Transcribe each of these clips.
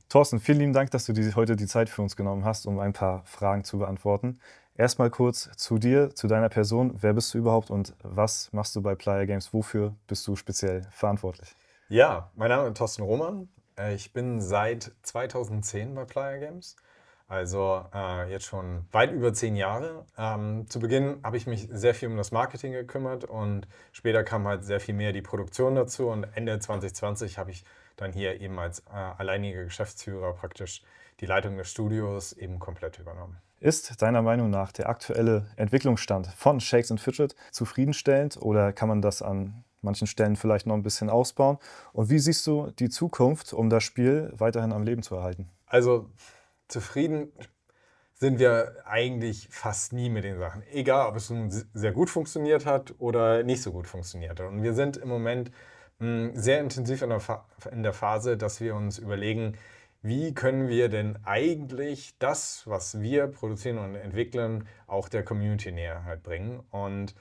Thorsten, vielen lieben Dank, dass du heute die Zeit für uns genommen hast, um ein paar Fragen zu beantworten. Erstmal kurz zu dir, zu deiner Person. Wer bist du überhaupt und was machst du bei Playa Games? Wofür bist du speziell verantwortlich? Ja, mein Name ist Thorsten Roman. Ich bin seit 2010 bei Playa Games, also jetzt schon weit über 10 Jahre. Zu Beginn habe ich mich sehr viel um das Marketing gekümmert und später kam halt sehr viel mehr die Produktion dazu und Ende 2020 habe ich dann hier eben als alleiniger Geschäftsführer praktisch die Leitung des Studios eben komplett übernommen. Ist deiner Meinung nach der aktuelle Entwicklungsstand von Shakes Fidget zufriedenstellend oder kann man das an manchen Stellen vielleicht noch ein bisschen ausbauen? Und wie siehst du die Zukunft, um das Spiel weiterhin am Leben zu erhalten? Also zufrieden sind wir eigentlich fast nie mit den Sachen. Egal, ob es nun sehr gut funktioniert hat oder nicht so gut funktioniert hat. Und wir sind im Moment sehr intensiv in der Phase, dass wir uns überlegen, wie können wir denn eigentlich das, was wir produzieren und entwickeln, auch der Community näher halt bringen. Und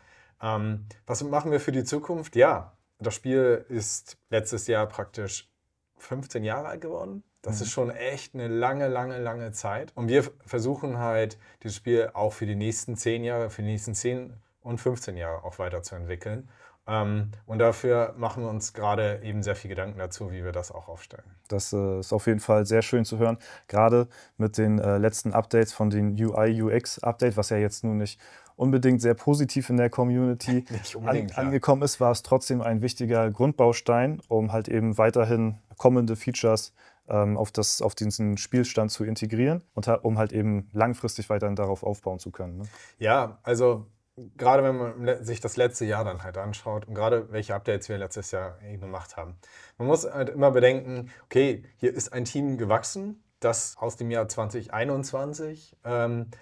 was machen wir für die Zukunft? Ja, das Spiel ist letztes Jahr praktisch 15 Jahre alt geworden. Das ist schon echt eine lange, lange, lange Zeit. Und wir versuchen halt, dieses Spiel auch für die nächsten 10 Jahre, für die nächsten 10 und 15 Jahre auch weiterzuentwickeln. Und dafür machen wir uns gerade eben sehr viel Gedanken dazu, wie wir das auch aufstellen. Das ist auf jeden Fall sehr schön zu hören. Gerade mit den letzten Updates von den UI/UX-Update, was ja jetzt nun nicht unbedingt sehr positiv in der Community Nicht unbedingt, ja. angekommen ist, war es trotzdem ein wichtiger Grundbaustein, um halt eben weiterhin kommende Features auf diesen Spielstand zu integrieren und um halt eben langfristig weiterhin darauf aufbauen zu können. Ne? Ja, also gerade wenn man sich das letzte Jahr dann halt anschaut und gerade welche Updates wir letztes Jahr eben gemacht haben. Man muss halt immer bedenken, okay, hier ist ein Team gewachsen, das aus dem Jahr 2021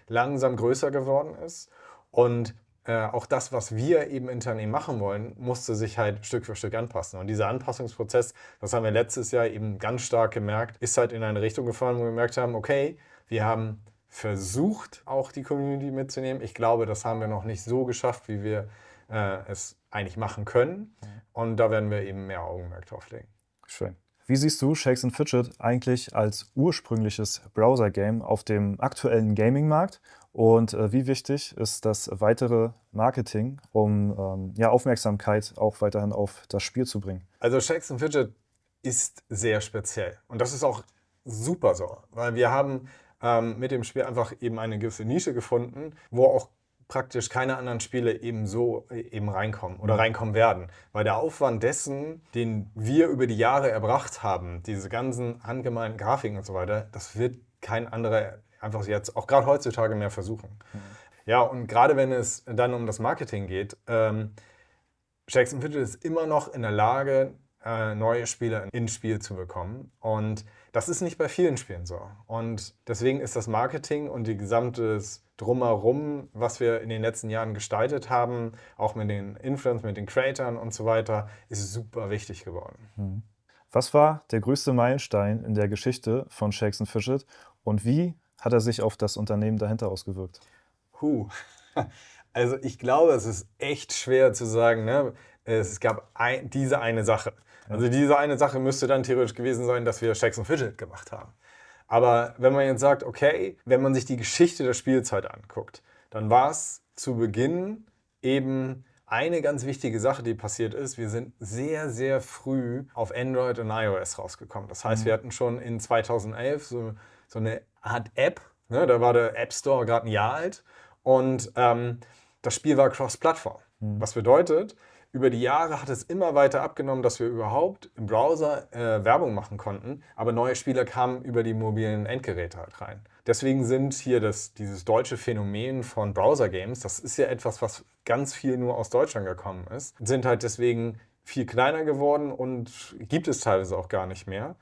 langsam größer geworden ist. Und auch das, was wir eben intern eben machen wollen, musste sich halt Stück für Stück anpassen. Und dieser Anpassungsprozess, das haben wir letztes Jahr eben ganz stark gemerkt, ist halt in eine Richtung gefahren, wo wir gemerkt haben, okay, wir haben versucht, auch die Community mitzunehmen. Ich glaube, das haben wir noch nicht so geschafft, wie wir es eigentlich machen können. Und da werden wir eben mehr Augenmerk drauf legen. Schön. Wie siehst du Shakes Fidget eigentlich als ursprüngliches Browser-Game auf dem aktuellen Gaming-Markt? Und wie wichtig ist das weitere Marketing, um ja, Aufmerksamkeit auch weiterhin auf das Spiel zu bringen? Also Shakes Fidget ist sehr speziell. Und das ist auch super so, weil wir haben mit dem Spiel einfach eben eine gewisse Nische gefunden, wo auch praktisch keine anderen Spiele eben so eben reinkommen oder reinkommen werden. Weil der Aufwand dessen, den wir über die Jahre erbracht haben, diese ganzen handgemalten Grafiken und so weiter, das wird kein anderer einfach jetzt, auch gerade heutzutage, mehr versuchen. Ja, und gerade wenn es dann um das Marketing geht, Shakes Fidget ist immer noch in der Lage, neue Spieler ins Spiel zu bekommen. Und das ist nicht bei vielen Spielen so. Und deswegen ist das Marketing und die gesamte Drumherum, was wir in den letzten Jahren gestaltet haben, auch mit den Influencern, mit den Creatoren und so weiter, ist super wichtig geworden. Was war der größte Meilenstein in der Geschichte von Shakes Fidget und wie hat er sich auf das Unternehmen dahinter ausgewirkt? Also ich glaube, es ist echt schwer zu sagen, ne? Es gab diese eine Sache. Also diese eine Sache müsste dann theoretisch gewesen sein, dass wir Shakes Fidget gemacht haben. Aber wenn man jetzt sagt, okay, wenn man sich die Geschichte der Spielzeit anguckt, dann war es zu Beginn eben eine ganz wichtige Sache, die passiert ist. Wir sind sehr, sehr früh auf Android und iOS rausgekommen. Das heißt, wir hatten schon in 2011 so eine Art App. Ne? Da war der App Store gerade ein Jahr alt. Und das Spiel war Cross-Plattform. Was bedeutet, über die Jahre hat es immer weiter abgenommen, dass wir überhaupt im Browser Werbung machen konnten, aber neue Spieler kamen über die mobilen Endgeräte halt rein. Deswegen sind hier dieses deutsche Phänomen von Browser-Games, das ist ja etwas, was ganz viel nur aus Deutschland gekommen ist, sind halt deswegen viel kleiner geworden und gibt es teilweise auch gar nicht mehr.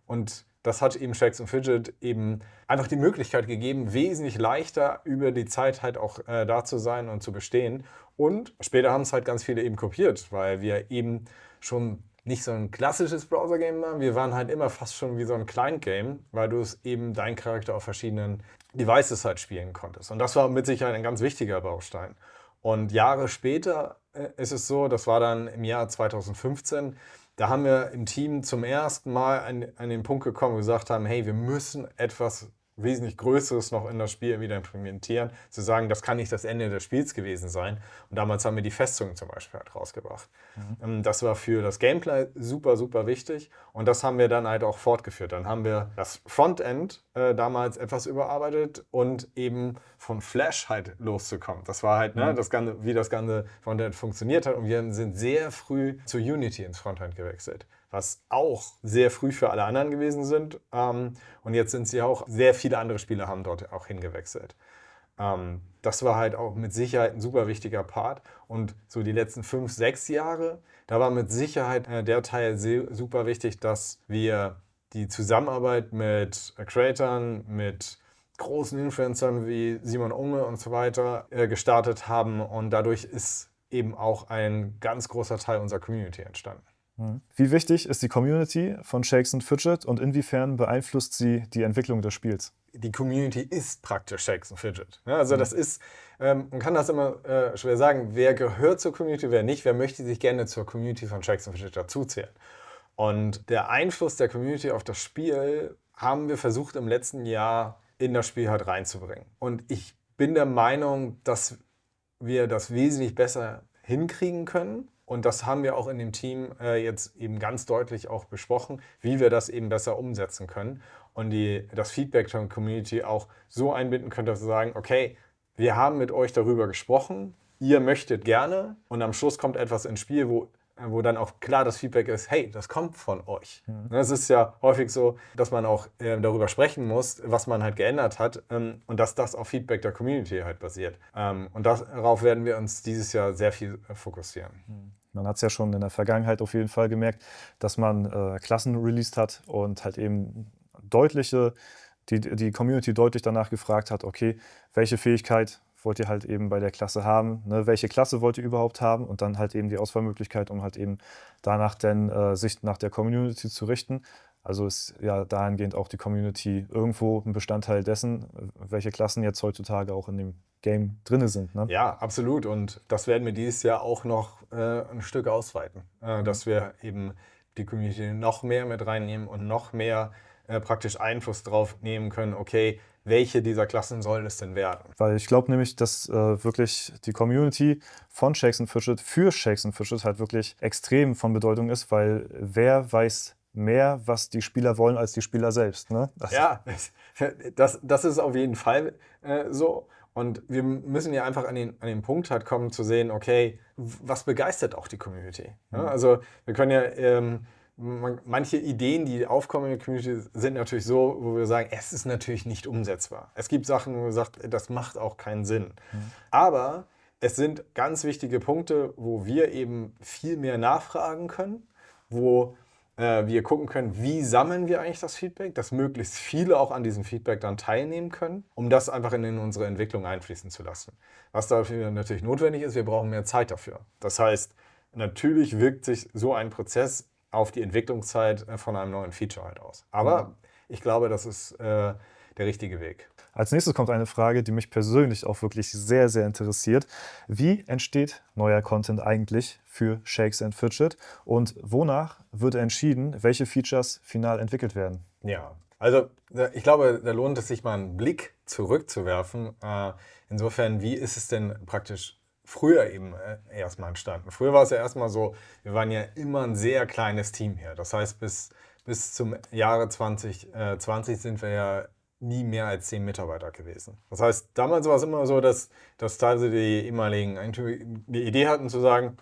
Und das hat eben Shakes Fidget eben einfach die Möglichkeit gegeben, wesentlich leichter über die Zeit halt auch da zu sein und zu bestehen. Und später haben es halt ganz viele eben kopiert, weil wir eben schon nicht so ein klassisches Browser-Game waren. Wir waren halt immer fast schon wie so ein Client-Game, weil du es eben deinen Charakter auf verschiedenen Devices halt spielen konntest. Und das war mit Sicherheit ein ganz wichtiger Baustein. Und Jahre später ist es so, das war dann im Jahr 2015, da haben wir im Team zum ersten Mal an den Punkt gekommen, wo wir gesagt haben, hey, wir müssen etwas wesentlich Größeres noch in das Spiel wieder implementieren, zu sagen, das kann nicht das Ende des Spiels gewesen sein. Und damals haben wir die Festungen zum Beispiel halt rausgebracht. Das war für das Gameplay super, super wichtig und das haben wir dann halt auch fortgeführt. Dann haben wir das Frontend damals etwas überarbeitet und eben von Flash halt loszukommen. Das war halt das Ganze, wie das ganze Frontend funktioniert hat und wir sind sehr früh zu Unity ins Frontend gewechselt, was auch sehr früh für alle anderen gewesen sind. Und jetzt sind sie auch, sehr viele andere Spieler haben dort auch hingewechselt. Das war halt auch mit Sicherheit ein super wichtiger Part. Und so die letzten 5, 6 Jahre, da war mit Sicherheit der Teil super wichtig, dass wir die Zusammenarbeit mit Creatoren, mit großen Influencern wie Simon Unge und so weiter gestartet haben. Und dadurch ist eben auch ein ganz großer Teil unserer Community entstanden. Wie wichtig ist die Community von Shakes and Fidget und inwiefern beeinflusst sie die Entwicklung des Spiels? Die Community ist praktisch Shakes and Fidget. Ja, also das ist, man kann das immer schwer sagen, wer gehört zur Community, wer nicht, wer möchte sich gerne zur Community von Shakes and Fidget dazuzählen. Und der Einfluss der Community auf das Spiel haben wir versucht im letzten Jahr in das Spiel halt reinzubringen. Und ich bin der Meinung, dass wir das wesentlich besser hinkriegen können. Und das haben wir auch in dem Team jetzt eben ganz deutlich auch besprochen, wie wir das eben besser umsetzen können und das Feedback von der Community auch so einbinden können, dass wir sagen, okay, wir haben mit euch darüber gesprochen, ihr möchtet gerne und am Schluss kommt etwas ins Spiel, wo dann auch klar das Feedback ist, hey, das kommt von euch. Es ist ja häufig so, dass man auch darüber sprechen muss, was man halt geändert hat und dass das auf Feedback der Community halt basiert. Und darauf werden wir uns dieses Jahr sehr viel fokussieren. Man hat es ja schon in der Vergangenheit auf jeden Fall gemerkt, dass man Klassen released hat und halt eben die Community deutlich danach gefragt hat, okay, welche Fähigkeit wollt ihr halt eben bei der Klasse haben, ne? Welche Klasse wollt ihr überhaupt haben und dann halt eben die Auswahlmöglichkeit, um halt eben danach dann sich nach der Community zu richten. Also ist ja dahingehend auch die Community irgendwo ein Bestandteil dessen, welche Klassen jetzt heutzutage auch in dem Game drin sind. Ne? Ja, absolut. Und das werden wir dieses Jahr auch noch ein Stück ausweiten, dass wir eben die Community noch mehr mit reinnehmen und noch mehr praktisch Einfluss drauf nehmen können, okay, welche dieser Klassen sollen es denn werden? Weil ich glaube nämlich, dass wirklich die Community von Shakes and Fidget für Shakes and Fidget halt wirklich extrem von Bedeutung ist, weil wer weiß mehr, was die Spieler wollen, als die Spieler selbst. Ne? Ja, das ist auf jeden Fall so. Und wir müssen ja einfach an den Punkt halt kommen, zu sehen, okay, was begeistert auch die Community? Ja, also wir können ja, manche Ideen, die aufkommen in der Community, sind natürlich so, wo wir sagen, es ist natürlich nicht umsetzbar. Es gibt Sachen, wo wir sagen, das macht auch keinen Sinn. Aber es sind ganz wichtige Punkte, wo wir eben viel mehr nachfragen können, wo wir gucken können, wie sammeln wir eigentlich das Feedback, dass möglichst viele auch an diesem Feedback dann teilnehmen können, um das einfach in unsere Entwicklung einfließen zu lassen. Was dafür natürlich notwendig ist, wir brauchen mehr Zeit dafür. Das heißt, natürlich wirkt sich so ein Prozess auf die Entwicklungszeit von einem neuen Feature halt aus. Aber ich glaube, das ist der richtige Weg. Als nächstes kommt eine Frage, die mich persönlich auch wirklich sehr, sehr interessiert. Wie entsteht neuer Content eigentlich für Shakes and Fidget und wonach wird entschieden, welche Features final entwickelt werden? Ja, also ich glaube, da lohnt es sich mal einen Blick zurückzuwerfen. Insofern, wie ist es denn praktisch früher eben erstmal entstanden? Früher war es ja erstmal so, wir waren ja immer ein sehr kleines Team hier. Das heißt, bis zum Jahre 2020 sind wir ja nie mehr als 10 Mitarbeiter gewesen. Das heißt, damals war es immer so, dass teilweise die ehemaligen die Idee hatten zu sagen,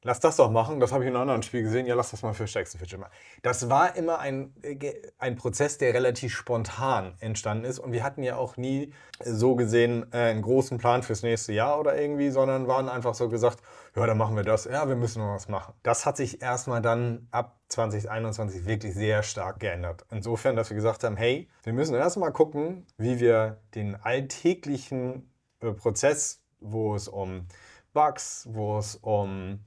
lass das doch machen, das habe ich in einem anderen Spiel gesehen, ja, lass das mal für Shakes and Fidget machen. Das war immer ein Prozess, der relativ spontan entstanden ist und wir hatten ja auch nie so gesehen einen großen Plan fürs nächste Jahr oder irgendwie, sondern waren einfach so gesagt, ja, dann machen wir das, ja, wir müssen noch was machen. Das hat sich erstmal dann ab 2021 wirklich sehr stark geändert. Insofern, dass wir gesagt haben, hey, wir müssen erstmal gucken, wie wir den alltäglichen Prozess, wo es um Bugs, wo es um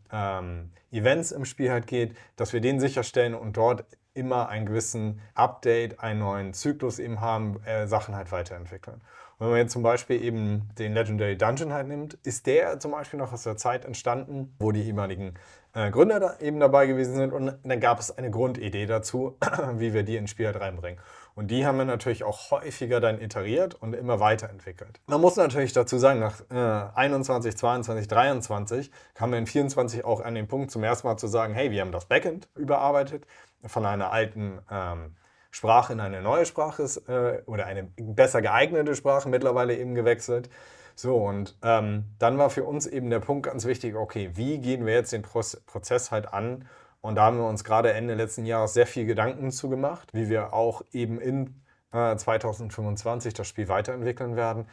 Events im Spiel halt geht, dass wir den sicherstellen und dort immer einen gewissen Update, einen neuen Zyklus eben haben, Sachen halt weiterentwickeln. Wenn man jetzt zum Beispiel eben den Legendary Dungeon halt nimmt, ist der zum Beispiel noch aus der Zeit entstanden, wo die ehemaligen Gründer da eben dabei gewesen sind und dann gab es eine Grundidee dazu, wie wir die ins Spiel halt reinbringen. Und die haben wir natürlich auch häufiger dann iteriert und immer weiterentwickelt. Man muss natürlich dazu sagen, nach 21, 22, 23 kamen wir in 24 auch an den Punkt zum ersten Mal zu sagen, hey, wir haben das Backend überarbeitet, von einer alten Sprache in eine neue Sprache oder eine besser geeignete Sprache mittlerweile eben gewechselt. So, und dann war für uns eben der Punkt ganz wichtig, okay, wie gehen wir jetzt den Prozess halt an? Und da haben wir uns gerade Ende letzten Jahres sehr viel Gedanken zu gemacht, wie wir auch eben in 2025 das Spiel weiterentwickeln werden.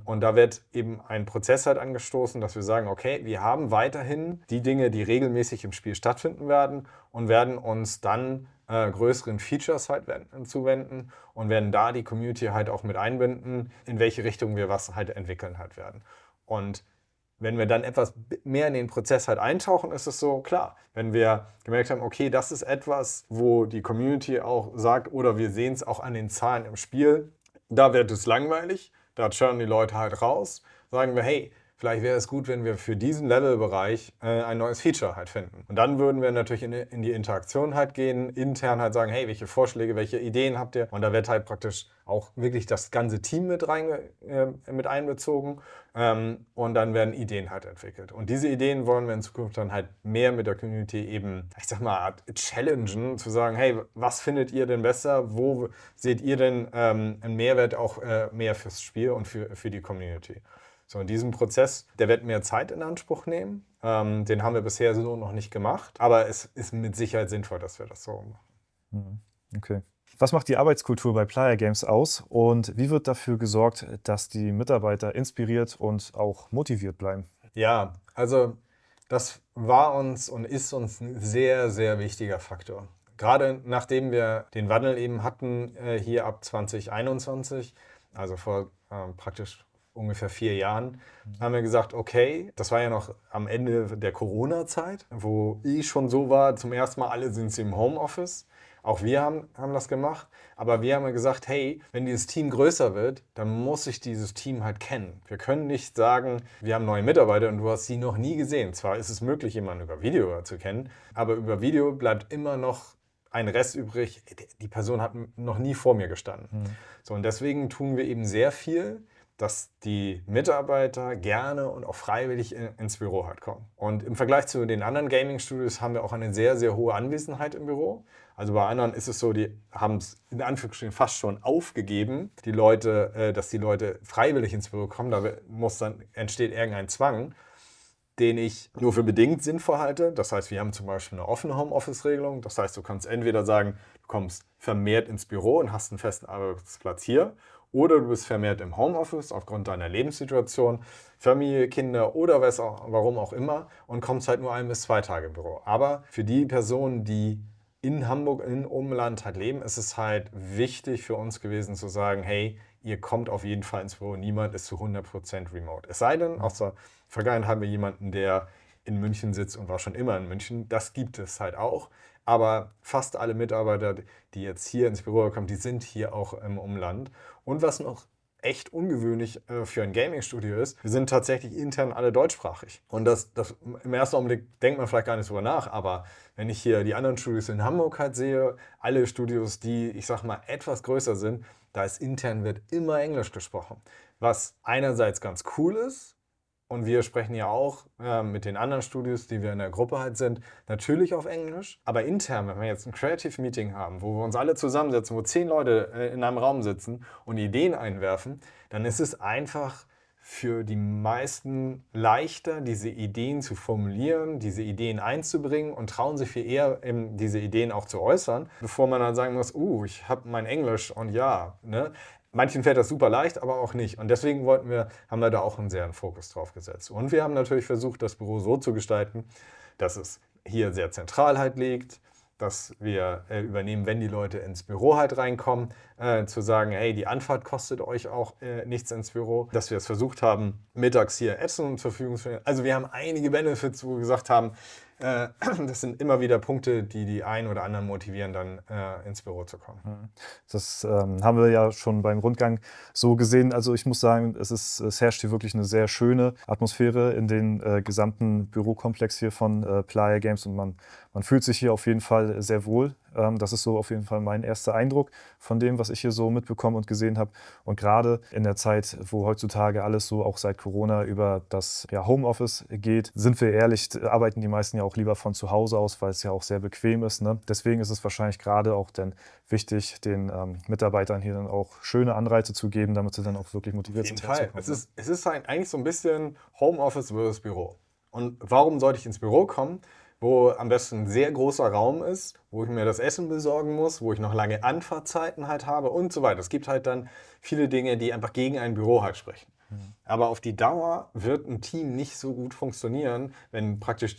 Und da wird eben ein Prozess halt angestoßen, dass wir sagen, okay, wir haben weiterhin die Dinge, die regelmäßig im Spiel stattfinden werden und werden uns dann größeren Features halt zuwenden und werden da die Community halt auch mit einbinden, in welche Richtung wir was halt entwickeln halt werden. Und wenn wir dann etwas mehr in den Prozess halt eintauchen, ist es so, klar, wenn wir gemerkt haben, okay, das ist etwas, wo die Community auch sagt, oder wir sehen es auch an den Zahlen im Spiel, da wird es langweilig, da churnen die Leute halt raus, sagen wir, hey, vielleicht wäre es gut, wenn wir für diesen Levelbereich ein neues Feature halt finden. Und dann würden wir natürlich in die Interaktion halt gehen, intern halt sagen, hey, welche Vorschläge, welche Ideen habt ihr? Und da wird halt praktisch auch wirklich das ganze Team mit einbezogen. Und dann werden Ideen halt entwickelt. Und diese Ideen wollen wir in Zukunft dann halt mehr mit der Community eben, ich sag mal, challengen, zu sagen, hey, was findet ihr denn besser? Wo seht ihr denn einen Mehrwert auch mehr fürs Spiel und für die Community? So, in diesem Prozess, der wird mehr Zeit in Anspruch nehmen. Den haben wir bisher so noch nicht gemacht. Aber es ist mit Sicherheit sinnvoll, dass wir das so machen. Okay. Was macht die Arbeitskultur bei Playa Games aus und wie wird dafür gesorgt, dass die Mitarbeiter inspiriert und auch motiviert bleiben? Ja, also das war uns und ist uns ein sehr, sehr wichtiger Faktor. Gerade nachdem wir den Wandel eben hatten, hier ab 2021, also vor praktisch ungefähr 4 Jahren, haben wir gesagt, okay, das war ja noch am Ende der Corona-Zeit, wo ich schon so war, zum ersten Mal alle sind sie im Homeoffice. Auch wir haben das gemacht, aber wir haben ja gesagt, hey, wenn dieses Team größer wird, dann muss ich dieses Team halt kennen. Wir können nicht sagen, wir haben neue Mitarbeiter und du hast sie noch nie gesehen. Zwar ist es möglich, jemanden über Video zu kennen, aber über Video bleibt immer noch ein Rest übrig, die Person hat noch nie vor mir gestanden. So, und deswegen tun wir eben sehr viel, dass die Mitarbeiter gerne und auch freiwillig ins Büro halt kommen. Und im Vergleich zu den anderen Gaming-Studios haben wir auch eine sehr, sehr hohe Anwesenheit im Büro. Also bei anderen ist es so, die haben es in Anführungsstrichen fast schon aufgegeben, dass die Leute freiwillig ins Büro kommen. Da entsteht irgendein Zwang, den ich nur für bedingt sinnvoll halte. Das heißt, wir haben zum Beispiel eine offene Homeoffice-Regelung. Das heißt, du kannst entweder sagen, du kommst vermehrt ins Büro und hast einen festen Arbeitsplatz hier, oder du bist vermehrt im Homeoffice aufgrund deiner Lebenssituation, Familie, Kinder oder warum auch immer und kommst halt nur 1 bis 2 Tage im Büro. Aber für die Personen, die in Hamburg, im Umland halt leben, ist es halt wichtig für uns gewesen zu sagen, hey, ihr kommt auf jeden Fall ins Büro, niemand ist zu 100% remote. Es sei denn, aus der Vergangenheit haben wir jemanden, der in München sitzt und war schon immer in München. Das gibt es halt auch. Aber fast alle Mitarbeiter, die jetzt hier ins Büro kommen, die sind hier auch im Umland. Und was noch echt ungewöhnlich für ein Gaming-Studio ist, wir sind tatsächlich intern alle deutschsprachig. Und das im ersten Augenblick denkt man vielleicht gar nicht drüber nach, aber wenn ich hier die anderen Studios in Hamburg halt sehe, alle Studios, die, ich sag mal, etwas größer sind, da ist intern wird immer Englisch gesprochen. Was einerseits ganz cool ist, und wir sprechen ja auch mit den anderen Studios, die wir in der Gruppe halt sind, natürlich auf Englisch. Aber intern, wenn wir jetzt ein Creative Meeting haben, wo wir uns alle zusammensetzen, wo 10 Leute in einem Raum sitzen und Ideen einwerfen, dann ist es einfach für die meisten leichter, diese Ideen zu formulieren, diese Ideen einzubringen und trauen sich viel eher, diese Ideen auch zu äußern, bevor man dann sagen muss, ich habe mein Englisch und ja, ne? Manchen fällt das super leicht, aber auch nicht. Und deswegen haben wir da auch einen sehr Fokus drauf gesetzt. Und wir haben natürlich versucht, das Büro so zu gestalten, dass es hier sehr zentral halt liegt, dass wir übernehmen, wenn die Leute ins Büro halt reinkommen, zu sagen, hey, die Anfahrt kostet euch auch nichts ins Büro. Dass wir es versucht haben, mittags hier Essen zur Verfügung zu stellen. Also wir haben einige Benefits, wo wir gesagt haben, Das sind immer wieder Punkte, die die einen oder anderen motivieren, dann ins Büro zu kommen. Das haben wir ja schon beim Rundgang so gesehen. Also ich muss sagen, es herrscht hier wirklich eine sehr schöne Atmosphäre in den gesamten Bürokomplex hier von Playa Games und man fühlt sich hier auf jeden Fall sehr wohl. Das ist so auf jeden Fall mein erster Eindruck von dem, was ich hier so mitbekommen und gesehen habe. Und gerade in der Zeit, wo heutzutage alles so auch seit Corona über das Homeoffice geht, sind wir ehrlich, arbeiten die meisten ja auch lieber von zu Hause aus, weil es ja auch sehr bequem ist. Ne? Deswegen ist es wahrscheinlich gerade auch dann wichtig, den Mitarbeitern hier dann auch schöne Anreize zu geben, damit sie dann auch wirklich motiviert Auf jeden sind. Fall. Es ist eigentlich so ein bisschen Homeoffice versus Büro. Und warum sollte ich ins Büro kommen, wo am besten ein sehr großer Raum ist, wo ich mir das Essen besorgen muss, wo ich noch lange Anfahrtzeiten halt habe und so weiter. Es gibt halt dann viele Dinge, die einfach gegen ein Büro halt sprechen. Aber auf die Dauer wird ein Team nicht so gut funktionieren, wenn praktisch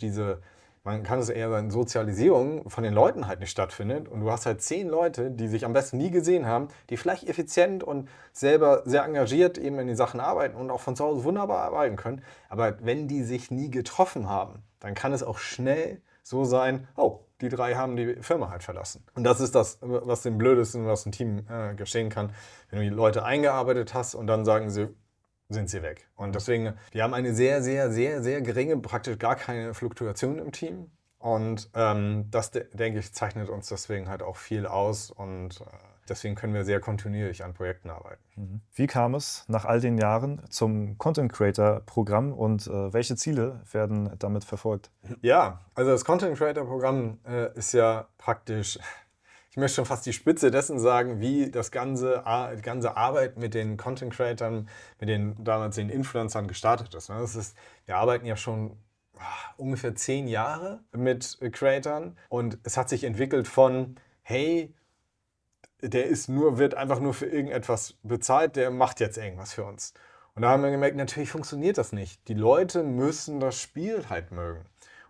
man kann es eher sagen, Sozialisierung von den Leuten halt nicht stattfindet. Und du hast halt 10 Leute, die sich am besten nie gesehen haben, die vielleicht effizient und selber sehr engagiert eben in den Sachen arbeiten und auch von zu Hause wunderbar arbeiten können. Aber wenn die sich nie getroffen haben, dann kann es auch schnell so sein, oh, die 3 haben die Firma halt verlassen. Und das ist das, was dem Blödesten, was ein Team geschehen kann, wenn du die Leute eingearbeitet hast und dann sind sie weg. Und deswegen, wir haben eine sehr, sehr, sehr, sehr geringe, praktisch gar keine Fluktuation im Team. Und das, denke ich, zeichnet uns deswegen halt auch viel aus und deswegen können wir sehr kontinuierlich an Projekten arbeiten. Wie kam es nach all den Jahren zum Content Creator Programm und welche Ziele werden damit verfolgt? Ja, also das Content Creator Programm ist ja praktisch, ich möchte schon fast die Spitze dessen sagen, wie die ganze Arbeit mit den Content Creatern, mit den damals den Influencern gestartet ist. Ne? Wir arbeiten ja schon ungefähr 10 Jahre mit Creatern und es hat sich entwickelt von, hey, wird einfach nur für irgendetwas bezahlt, der macht jetzt irgendwas für uns. Und da haben wir gemerkt, natürlich funktioniert das nicht. Die Leute müssen das Spiel halt mögen.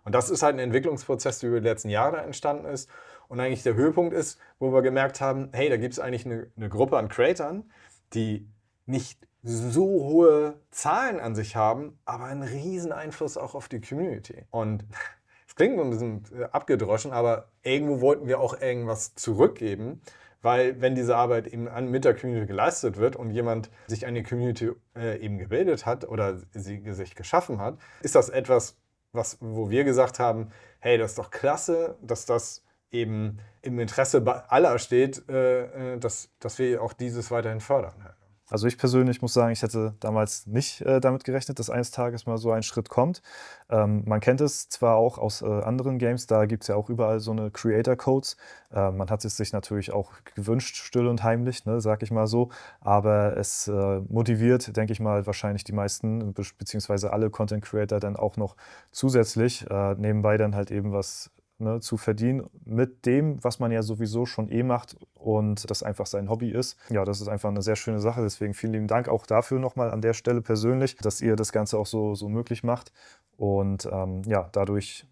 Und das ist halt ein Entwicklungsprozess, der über die letzten Jahre entstanden ist. Und eigentlich der Höhepunkt ist, wo wir gemerkt haben, hey, da gibt es eigentlich eine Gruppe an Creatoren, die nicht so hohe Zahlen an sich haben, aber einen riesen Einfluss auch auf die Community. Und es klingt ein bisschen abgedroschen, aber irgendwo wollten wir auch irgendwas zurückgeben, weil wenn diese Arbeit eben mit der Community geleistet wird und jemand sich eine Community eben gebildet hat oder sie sich geschaffen hat, ist das etwas, wo wir gesagt haben, hey, das ist doch klasse, dass das eben im Interesse aller steht, dass wir auch dieses weiterhin fördern. Also ich persönlich muss sagen, ich hätte damals nicht damit gerechnet, dass eines Tages mal so ein Schritt kommt. Man kennt es zwar auch aus anderen Games, da gibt es ja auch überall so eine Creator-Codes. Man hat es sich natürlich auch gewünscht, still und heimlich, ne, sag ich mal so. Aber es motiviert, denke ich mal, wahrscheinlich die meisten, beziehungsweise alle Content-Creator dann auch noch zusätzlich nebenbei dann halt eben was zu verdienen mit dem, was man ja sowieso schon macht und das einfach sein Hobby ist. Ja, das ist einfach eine sehr schöne Sache. Deswegen vielen lieben Dank auch dafür nochmal an der Stelle persönlich, dass ihr das Ganze auch so möglich macht. Und dadurch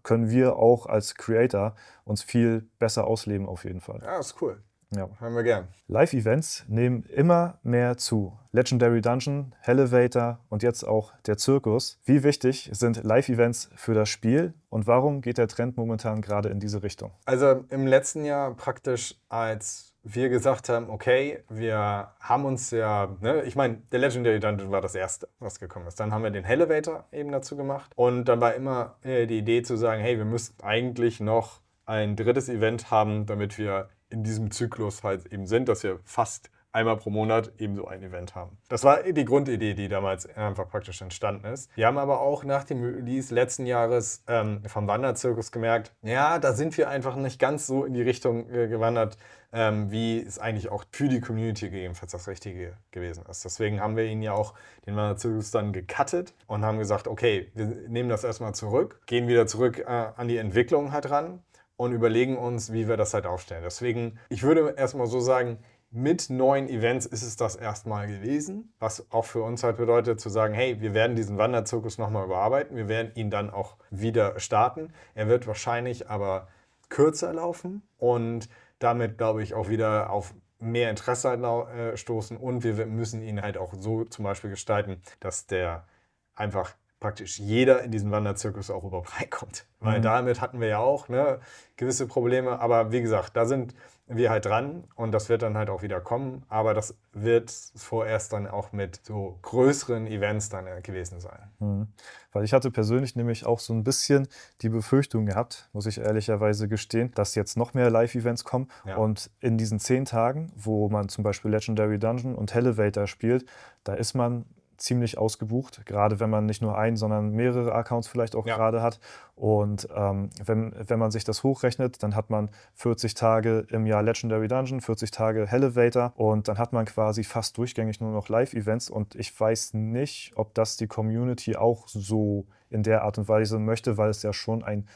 können wir auch als Creator uns viel besser ausleben auf jeden Fall. Ja, ist cool. Ja. Haben wir gern. Live-Events nehmen immer mehr zu. Legendary Dungeon, Elevator und jetzt auch der Zirkus. Wie wichtig sind Live-Events für das Spiel und warum geht der Trend momentan gerade in diese Richtung? Also im letzten Jahr praktisch, als wir gesagt haben, okay, wir haben uns ich meine, der Legendary Dungeon war das erste, was gekommen ist. Dann haben wir den Elevator eben dazu gemacht und dann war immer die Idee zu sagen, hey, wir müssten eigentlich noch ein drittes Event haben, damit wir in diesem Zyklus halt eben sind, dass wir fast einmal pro Monat eben so ein Event haben. Das war die Grundidee, die damals einfach praktisch entstanden ist. Wir haben aber auch nach dem Release letzten Jahres vom Wanderzirkus gemerkt, ja, da sind wir einfach nicht ganz so in die Richtung gewandert, wie es eigentlich auch für die Community gegebenenfalls das Richtige gewesen ist. Deswegen haben wir ihn ja auch, den Wanderzirkus, dann gecuttet und haben gesagt, okay, wir nehmen das erstmal zurück, gehen wieder zurück an die Entwicklung halt ran und überlegen uns, wie wir das halt aufstellen. Deswegen, ich würde erstmal so sagen, mit neuen Events ist es das erstmal gewesen, was auch für uns halt bedeutet zu sagen, hey, wir werden diesen Wanderzirkus nochmal überarbeiten, wir werden ihn dann auch wieder starten. Er wird wahrscheinlich aber kürzer laufen und damit, glaube ich, auch wieder auf mehr Interesse halt stoßen und wir müssen ihn halt auch so zum Beispiel gestalten, dass der einfach praktisch jeder in diesen Wanderzirkus auch überhaupt reinkommt. Weil damit hatten wir ja auch, ne, gewisse Probleme. Aber wie gesagt, da sind wir halt dran und das wird dann halt auch wieder kommen. Aber das wird vorerst dann auch mit so größeren Events dann gewesen sein. Weil ich hatte persönlich nämlich auch so ein bisschen die Befürchtung gehabt, muss ich ehrlicherweise gestehen, dass jetzt noch mehr Live-Events kommen. Ja. Und in diesen 10 Tagen, wo man zum Beispiel Legendary Dungeon und Elevator spielt, da ist man ziemlich ausgebucht, gerade wenn man nicht nur einen, sondern mehrere Accounts vielleicht auch gerade hat. Und wenn man sich das hochrechnet, dann hat man 40 Tage im Jahr Legendary Dungeon, 40 Tage Elevator und dann hat man quasi fast durchgängig nur noch Live-Events und ich weiß nicht, ob das die Community auch so in der Art und Weise möchte, weil es ja schon ein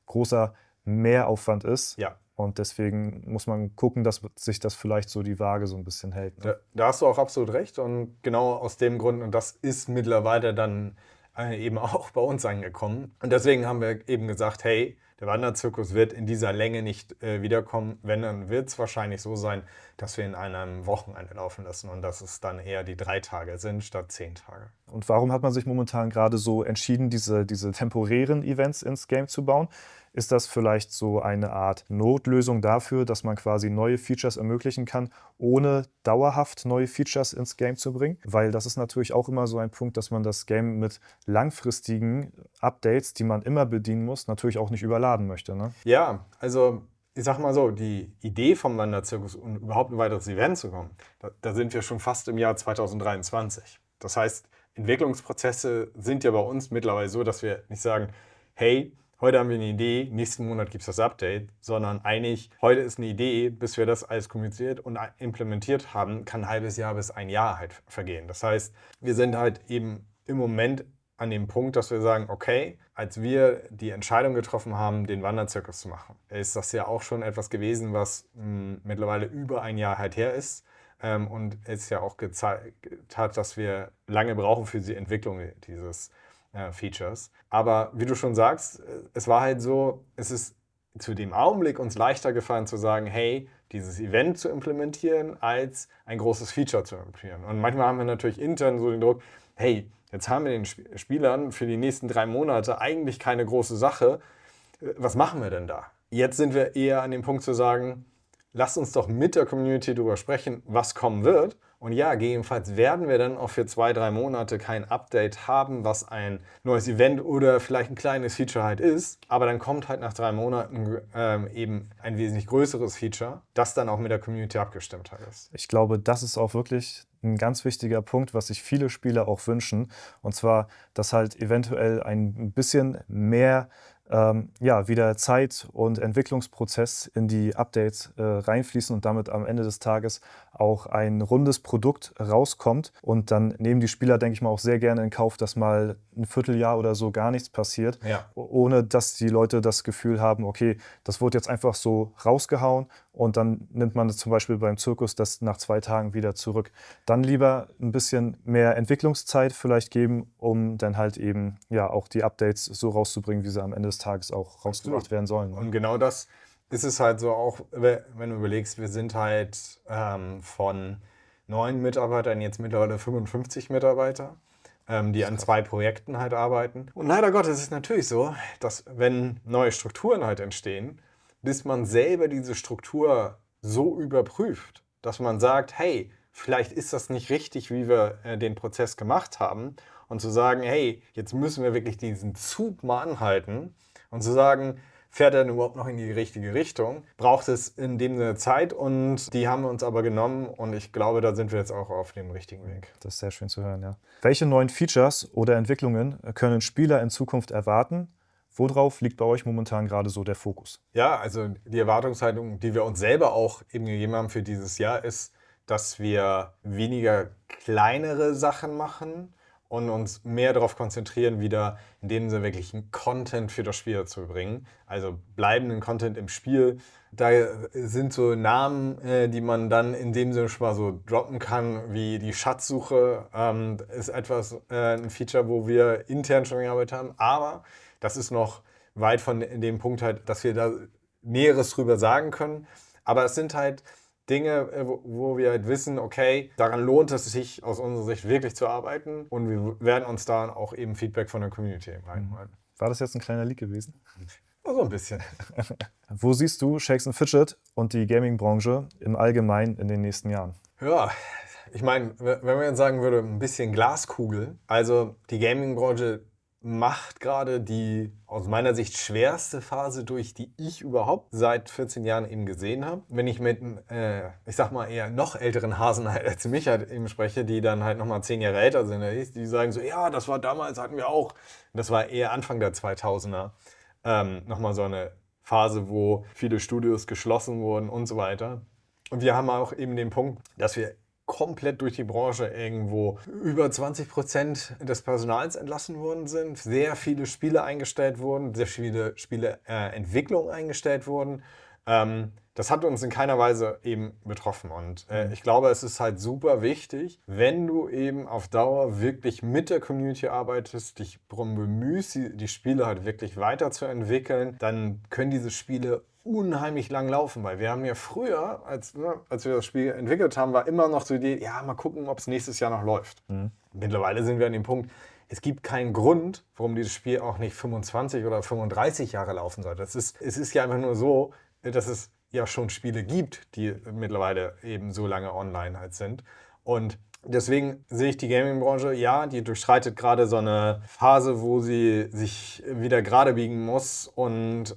großer Mehraufwand ist. Ja. Und deswegen muss man gucken, dass sich das vielleicht so die Waage so ein bisschen hält. Ne? Da hast du auch absolut recht und genau aus dem Grund, und das ist mittlerweile dann eben auch bei uns angekommen. Und deswegen haben wir eben gesagt, hey, der Wanderzirkus wird in dieser Länge nicht wiederkommen. Wenn, dann wird es wahrscheinlich so sein, dass wir in einem Wochenende laufen lassen und dass es dann eher die 3 Tage sind statt 10 Tage. Und warum hat man sich momentan gerade so entschieden, diese temporären Events ins Game zu bauen? Ist das vielleicht so eine Art Notlösung dafür, dass man quasi neue Features ermöglichen kann, ohne dauerhaft neue Features ins Game zu bringen? Weil das ist natürlich auch immer so ein Punkt, dass man das Game mit langfristigen Updates, die man immer bedienen muss, natürlich auch nicht überladen möchte. Ne? Ja, also ich sag mal so, die Idee vom Wanderzirkus und überhaupt ein weiteres Event zu kommen, da sind wir schon fast im Jahr 2023. Das heißt, Entwicklungsprozesse sind ja bei uns mittlerweile so, dass wir nicht sagen, hey, heute haben wir eine Idee, nächsten Monat gibt es das Update, sondern eigentlich, heute ist eine Idee, bis wir das alles kommuniziert und implementiert haben, kann ein halbes Jahr bis ein Jahr halt vergehen. Das heißt, wir sind halt eben im Moment an dem Punkt, dass wir sagen, okay, als wir die Entscheidung getroffen haben, den Wanderzirkus zu machen, ist das ja auch schon etwas gewesen, was mittlerweile über ein Jahr halt her ist. Und es ja auch gezeigt hat, dass wir lange brauchen für die Entwicklung dieses Features. Aber wie du schon sagst, es war halt so, es ist zu dem Augenblick uns leichter gefallen zu sagen, hey, dieses Event zu implementieren, als ein großes Feature zu implementieren. Und manchmal haben wir natürlich intern so den Druck, hey, jetzt haben wir den Spielern für die nächsten 3 Monate eigentlich keine große Sache. Was machen wir denn da? Jetzt sind wir eher an dem Punkt zu sagen, lasst uns doch mit der Community darüber sprechen, was kommen wird. Und ja, gegebenenfalls werden wir dann auch für 2, 3 Monate kein Update haben, was ein neues Event oder vielleicht ein kleines Feature halt ist. Aber dann kommt halt nach 3 Monaten eben ein wesentlich größeres Feature, das dann auch mit der Community abgestimmt halt ist. Ich glaube, das ist auch wirklich ein ganz wichtiger Punkt, was sich viele Spieler auch wünschen. Und zwar, dass halt eventuell ein bisschen mehr wieder Zeit und Entwicklungsprozess in die Updates reinfließen und damit am Ende des Tages auch ein rundes Produkt rauskommt. Und dann nehmen die Spieler, denke ich mal, auch sehr gerne in Kauf, dass mal ein Vierteljahr oder so gar nichts passiert, ohne dass die Leute das Gefühl haben, okay, das wurde jetzt einfach so rausgehauen und dann nimmt man das zum Beispiel beim Zirkus das nach 2 Tagen wieder zurück. Dann lieber ein bisschen mehr Entwicklungszeit vielleicht geben, um dann halt eben auch die Updates so rauszubringen, wie sie am Ende des Tages auch rausgebracht werden sollen. Und genau das ist es halt so auch, wenn du überlegst, wir sind halt von 9 Mitarbeitern jetzt mittlerweile 55 Mitarbeiter, die an 2 Projekten halt arbeiten. Und leider Gottes ist es natürlich so, dass wenn neue Strukturen halt entstehen, bis man selber diese Struktur so überprüft, dass man sagt, hey, vielleicht ist das nicht richtig, wie wir den Prozess gemacht haben. Und zu sagen, hey, jetzt müssen wir wirklich diesen Zug mal anhalten und zu sagen, fährt er denn überhaupt noch in die richtige Richtung? Braucht es in dem Sinne Zeit und die haben wir uns aber genommen und ich glaube, da sind wir jetzt auch auf dem richtigen Weg. Das ist sehr schön zu hören, ja. Welche neuen Features oder Entwicklungen können Spieler in Zukunft erwarten? Worauf liegt bei euch momentan gerade so der Fokus? Ja, also die Erwartungshaltung, die wir uns selber auch eben gegeben haben für dieses Jahr, ist, dass wir weniger kleinere Sachen machen und uns mehr darauf konzentrieren, wieder in dem Sinne wirklich einen Content für das Spiel zu bringen. Also bleibenden Content im Spiel. Da sind so Namen, die man dann in dem Sinne schon mal so droppen kann, wie die Schatzsuche. Ist etwas, ein Feature, wo wir intern schon gearbeitet haben. Aber das ist noch weit von dem Punkt halt, dass wir da Näheres drüber sagen können. Aber es sind halt Dinge, wo wir halt wissen, okay, daran lohnt es sich aus unserer Sicht wirklich zu arbeiten und wir werden uns da auch eben Feedback von der Community reinholen. War das jetzt ein kleiner Leak gewesen? So ein bisschen. Wo siehst du Shakes Fidget und die Gaming-Branche im Allgemeinen in den nächsten Jahren? Ja, ich meine, wenn man jetzt sagen würde, ein bisschen Glaskugel, also die Gaming-Branche macht gerade die aus meiner Sicht schwerste Phase durch, die ich überhaupt seit 14 Jahren eben gesehen habe. Wenn ich mit, ich sag mal, eher noch älteren Hasen halt als mich halt eben spreche, die dann halt nochmal 10 Jahre älter sind, die sagen so, ja, das war damals, hatten wir auch. Das war eher Anfang der 2000er. Nochmal so eine Phase, wo viele Studios geschlossen wurden und so weiter. Und wir haben auch eben den Punkt, dass wir komplett durch die Branche irgendwo über 20% des Personals entlassen worden sind, sehr viele Spiele eingestellt wurden, sehr viele Spieleentwicklungen eingestellt wurden. Das hat uns in keiner Weise eben betroffen. Und ich glaube, es ist halt super wichtig, wenn du eben auf Dauer wirklich mit der Community arbeitest, dich darum bemühst, die Spiele halt wirklich weiterzuentwickeln, dann können diese Spiele unheimlich lang laufen, weil wir haben ja früher, als wir das Spiel entwickelt haben, war immer noch so die Idee, ja, mal gucken, ob es nächstes Jahr noch läuft. Mittlerweile sind wir an dem Punkt, es gibt keinen Grund, warum dieses Spiel auch nicht 25 oder 35 Jahre laufen sollte. Es ist ja einfach nur so, dass es ja schon Spiele gibt, die mittlerweile eben so lange online halt sind. Und deswegen sehe ich die Gaming-Branche, ja, die durchschreitet gerade so eine Phase, wo sie sich wieder gerade biegen muss und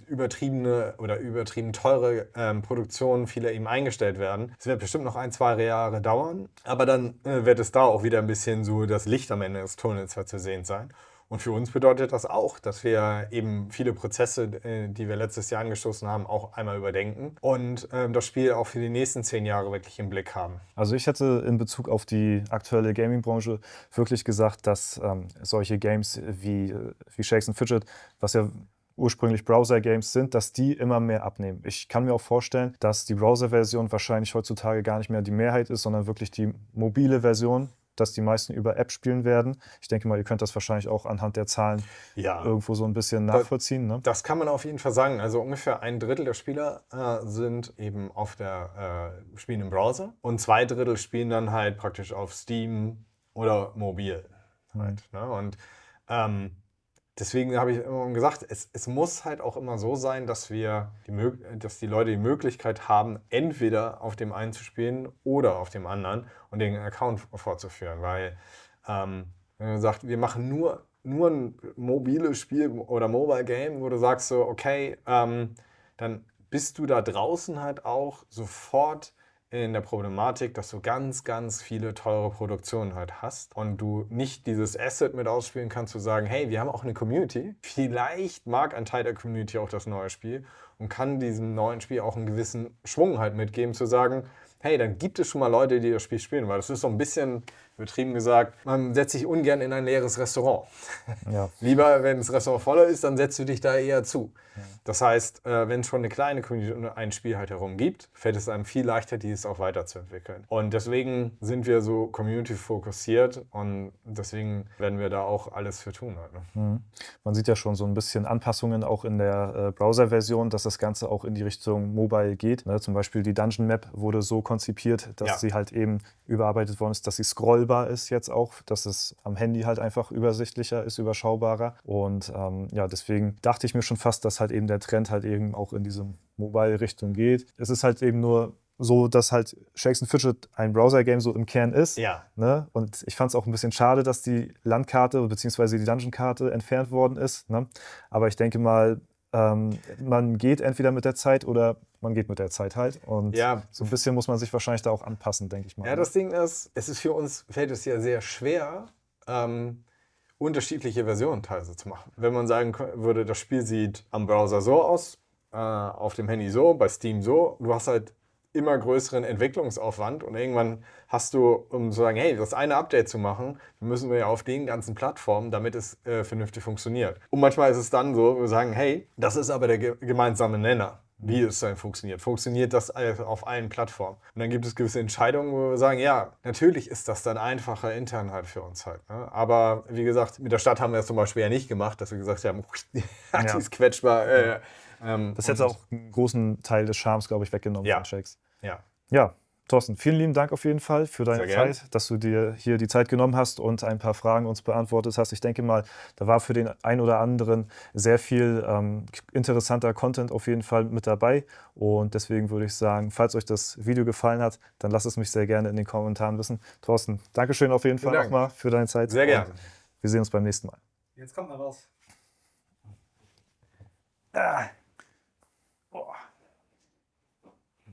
übertrieben teure Produktionen viele eben eingestellt werden. Es wird bestimmt noch 1-2 Jahre dauern, aber dann wird es da auch wieder ein bisschen so das Licht am Ende des Tunnels zu sehen sein. Und für uns bedeutet das auch, dass wir eben viele Prozesse, die wir letztes Jahr angestoßen haben, auch einmal überdenken und das Spiel auch für die nächsten 10 Jahre wirklich im Blick haben. Also ich hätte in Bezug auf die aktuelle Gaming-Branche wirklich gesagt, dass solche Games wie Shakes Fidget, was ja ursprünglich Browser-Games sind, dass die immer mehr abnehmen. Ich kann mir auch vorstellen, dass die Browser-Version wahrscheinlich heutzutage gar nicht mehr die Mehrheit ist, sondern wirklich die mobile Version, dass die meisten über App spielen werden. Ich denke mal, ihr könnt das wahrscheinlich auch anhand der Zahlen irgendwo so ein bisschen nachvollziehen. Ne? Das kann man auf jeden Fall sagen. Also ungefähr 1/3 der Spieler sind eben spielen im Browser und 2/3 spielen dann halt praktisch auf Steam oder mobil. Halt, ne? Und deswegen habe ich immer gesagt, es muss halt auch immer so sein, dass dass die Leute die Möglichkeit haben, entweder auf dem einen zu spielen oder auf dem anderen und den Account fortzuführen. Weil, wenn man sagt, wir machen nur ein mobiles Spiel oder Mobile Game, wo du sagst so, okay, dann bist du da draußen halt auch sofort in der Problematik, dass du ganz, ganz viele teure Produktionen halt hast und du nicht dieses Asset mit ausspielen kannst, zu sagen, hey, wir haben auch eine Community. Vielleicht mag ein Teil der Community auch das neue Spiel und kann diesem neuen Spiel auch einen gewissen Schwung halt mitgeben, zu sagen, hey, dann gibt es schon mal Leute, die das Spiel spielen, weil das ist so ein bisschen, übertrieben gesagt, man setzt sich ungern in ein leeres Restaurant. Ja. Lieber, wenn das Restaurant voller ist, dann setzt du dich da eher zu. Ja. Das heißt, wenn es schon eine kleine Community und ein Spiel halt herum gibt, fällt es einem viel leichter, dieses auch weiterzuentwickeln. Und deswegen sind wir so community-fokussiert und deswegen werden wir da auch alles für tun. Halt, ne? Man sieht ja schon so ein bisschen Anpassungen auch in der Browser-Version, dass das Ganze auch in die Richtung Mobile geht. Ne? Zum Beispiel die Dungeon Map wurde so konzipiert, dass sie halt eben überarbeitet worden ist, dass sie scrollbar ist jetzt auch, dass es am Handy halt einfach übersichtlicher ist, überschaubarer. Und deswegen dachte ich mir schon fast, dass halt eben der Trend halt eben auch in diese Mobile-Richtung geht. Es ist halt eben nur so, dass halt Shakes Fidget ein Browser-Game so im Kern ist. Ja. Ne? Und ich fand es auch ein bisschen schade, dass die Landkarte bzw. die Dungeon-Karte entfernt worden ist. Ne? Aber ich denke mal, man geht entweder mit der Zeit oder man geht mit der Zeit halt. Und so ein bisschen muss man sich wahrscheinlich da auch anpassen, denke ich mal. Ja, das Ding ist, fällt es ja sehr schwer, unterschiedliche Versionen teilweise zu machen. Wenn man sagen würde, das Spiel sieht am Browser so aus, auf dem Handy so, bei Steam so, du hast halt immer größeren Entwicklungsaufwand und irgendwann hast du, um zu sagen, hey, das eine Update zu machen, müssen wir ja auf den ganzen Plattformen, damit es vernünftig funktioniert. Und manchmal ist es dann so, wir sagen, hey, das ist aber der gemeinsame Nenner. Wie es dann funktioniert. Funktioniert das auf allen Plattformen? Und dann gibt es gewisse Entscheidungen, wo wir sagen, ja, natürlich ist das dann einfacher intern halt für uns halt. Ne? Aber wie gesagt, mit der Stadt haben wir das zum Beispiel ja nicht gemacht, dass wir gesagt haben, die ist quetschbar. Das hätte auch einen großen Teil des Charmes, glaube ich, weggenommen von Shakes. Ja. Ja, Thorsten, vielen lieben Dank auf jeden Fall für deine Sehr gern. Zeit, dass du dir hier die Zeit genommen hast und ein paar Fragen uns beantwortet hast. Ich denke mal, da war für den einen oder anderen sehr viel interessanter Content auf jeden Fall mit dabei. Und deswegen würde ich sagen, falls euch das Video gefallen hat, dann lasst es mich sehr gerne in den Kommentaren wissen. Thorsten, Dankeschön auf jeden Fall Dank. nochmal für deine Zeit. Sehr gern. Und wir sehen uns beim nächsten Mal. Jetzt kommt mal raus. Ah.